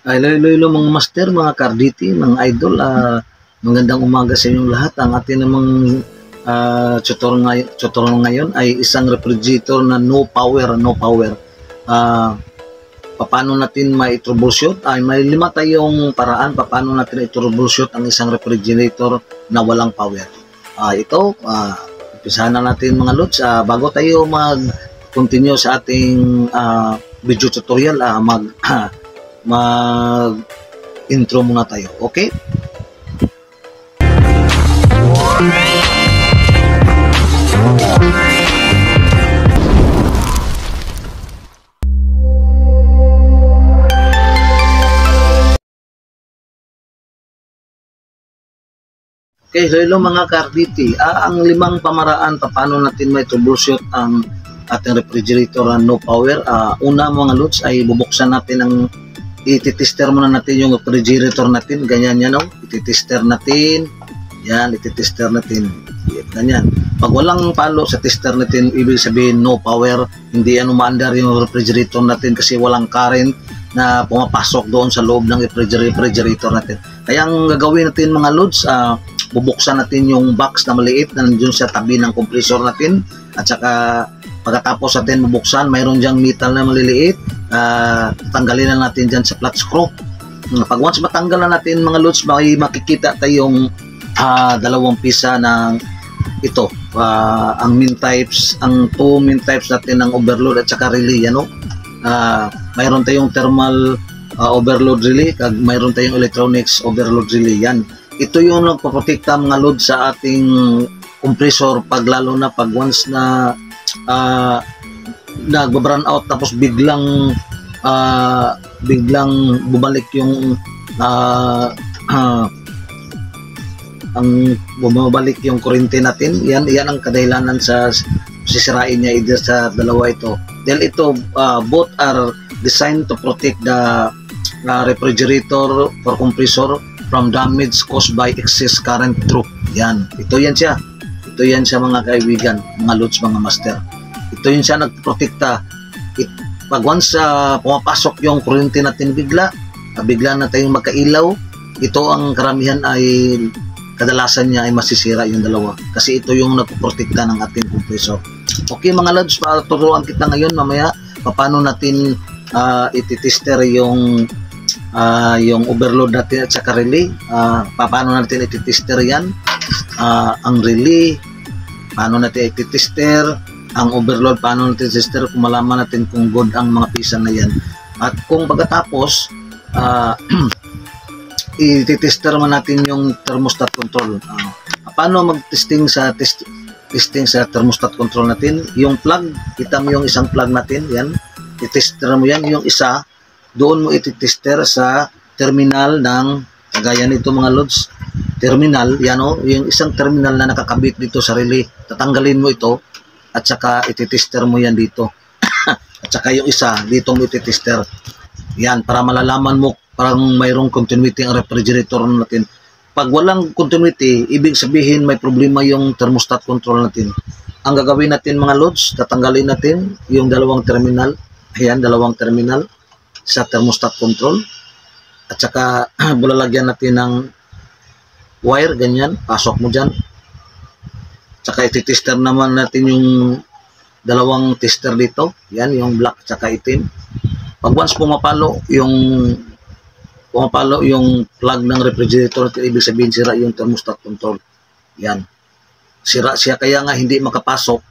Ay, lalo mga master, mga karditi, mga idol, magandang umaga sa inyong lahat. Ang ating namang tutorial ngayon ay isang refrigerator na no power, no power. Paano natin ma-troubleshoot? Ay, may 5 tayong paraan paano natin i-troubleshoot ang isang refrigerator na walang power. Umpisahan na natin mga lods. Bago tayo mag-continue sa ating video tutorial, mag-intro muna tayo. Okay? Okay, hello mga karditi. Ang 5 pamaraan paano natin may troubleshoot ang ating refrigerator na no power. Una mga lods ay bubuksan natin ang ititester muna natin yung refrigerator natin. Ganyan yan, no? Ititester natin. Yan, ititester natin. Ganyan. Pag walang palo sa tester natin, ibig sabihin no power. Hindi yan umaandar yung refrigerator natin kasi walang current na pumapasok doon sa loob ng refrigerator natin. Kaya ang gagawin natin mga lods, bubuksan natin yung box na maliit na nandiyon sa tabi ng compressor natin, at saka pagkatapos natin bubuksan, mayroon diyang metal na maliliit, tanggalin na natin dyan sa flat screw. Pag once matanggal na natin mga lods, may makikita tayong 2 pisa ng ito, ang main types, ang 2 main types natin ng overload at saka relay, ano? Mayroon tayong thermal overload relay, kag mayroon tayong electronics overload relay. Yan, ito yung nagpaprotekta mga load sa ating compressor pag lalo na pag once na nagba-burn out tapos biglang bumalik yung ang bumabalik yung kuryente natin. Yan ang kadahilanan sa sisirain niya either sa dalawa ito. Dahil ito both are designed to protect the refrigerator for compressor from damage caused by excess current through. Yan. Ito yan siya mga kaibigan, mga loads, mga master. Ito yun siya nagprotekta. Pag once pumapasok yung kuryente natin bigla na tayong magkailaw, ito ang karamihan ay kadalasan niya ay masisira yung dalawa. Kasi ito yung nagprotekta ng ating compressor. Okay mga loads, turuan kita ngayon mamaya paano natin ititester yung overload natin at saka relay. Paano natin ititester yan, ang relay paano natin ititester, ang overload paano natin ititester, kung malaman natin kung good ang mga pisa na yan. At kung pagkatapos ititester man natin yung thermostat control. Paano mag-testing sa thermostat control natin? Yung plug, kita mo yung isang plug natin, yan, itester mo yan, yung isa doon mo ititester sa terminal ng, kagaya nito mga loads, terminal, yan o, yung isang terminal na nakakabit dito sa relay, tatanggalin mo ito, at saka ititester mo yan dito. At saka yung isa, dito mo ititester. Yan, para malalaman mo, parang mayroong continuity ang refrigerator natin. Pag walang continuity, ibig sabihin may problema yung thermostat control natin. Ang gagawin natin mga loads, tatanggalin natin yung 2 terminal, ayan, 2 terminal, sa thermostat control, at saka bulalagyan natin ng wire, ganyan, pasok mo dyan, saka ititester naman natin yung 2 tester dito, yan, yung black at saka itim. Pag once pumapalo yung plug ng refrigerator, ibig sabihin sira yung thermostat control. Yan, sira siya, kaya nga hindi makapasok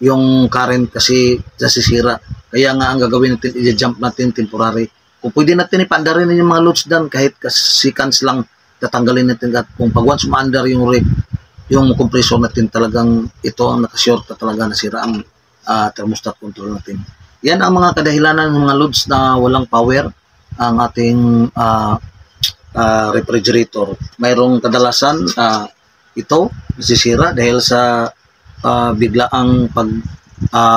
yung current kasi nasisira. Kaya nga ang gagawin natin, i-jump natin temporary. Kung pwede natin ipandarin yung mga loads down, kahit seconds lang, tatanggalin natin. At kung pag once ma-under yung compressor natin, talagang ito ang nakashort na talaga, nasira ang thermostat control natin. Yan ang mga kadahilanan ng mga loads na walang power ang ating refrigerator. Mayroong kadalasan ito nasisira dahil sa biglaang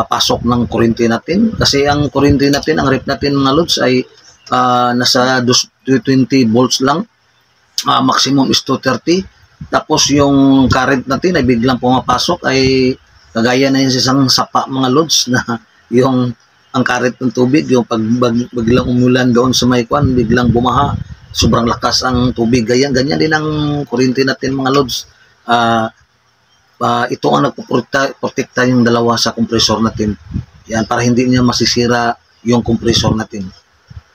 pasok ng kuryente natin, kasi ang kuryente natin, ang rep natin mga loads ay nasa 220 volts lang, maximum is 230. Tapos yung current natin ay biglang pumapasok, ay kagaya na yung isang sapa mga loads na yung ang karet ng tubig, yung biglang umulan doon sa may kwan, biglang bumaha, sobrang lakas ang tubig, ganyan din ang kuryente natin mga lods. Ito ang nagpoprotekta yung dalawa sa compressor natin. Yan, para hindi niya masisira yung compressor natin.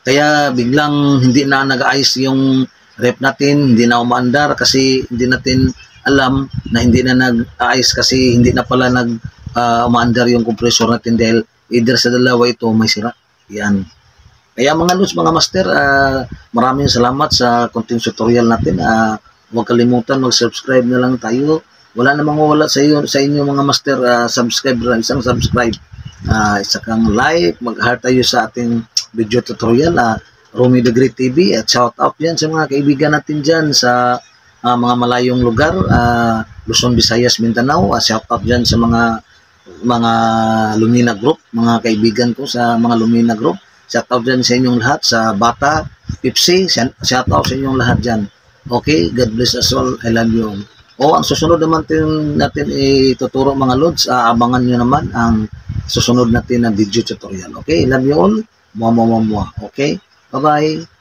Kaya biglang hindi na nag-ayos yung rep natin, hindi na umaandar kasi hindi natin alam na hindi na nag-ayos kasi hindi na pala umaandar yung compressor natin dahil either sa dalawa ito may sira. Yan. Kaya mga lods, mga master, maraming salamat sa konting tutorial natin. Huwag kalimutan, mag-subscribe na lang tayo. Wala namang wala sa inyo mga master, subscribe lang, isang subscribe. Isa kang like, mag-heart tayo sa ating video tutorial, Romy the Great TV, at shout out yan sa mga kaibigan natin dyan sa mga malayong lugar, Luzon, Visayas, Mindanao. Shout out dyan sa mga Lumina Group, mga kaibigan ko sa mga Lumina Group. Shout out dyan sa inyong lahat, sa Bata, Pipsi, shout out sa inyong lahat dyan. Okay, God bless us all, I love you all. Ang susunod naman natin ituturo mga lods, abangan nyo naman ang susunod natin na video tutorial. Okay, love you all, mua. Okay, bye-bye.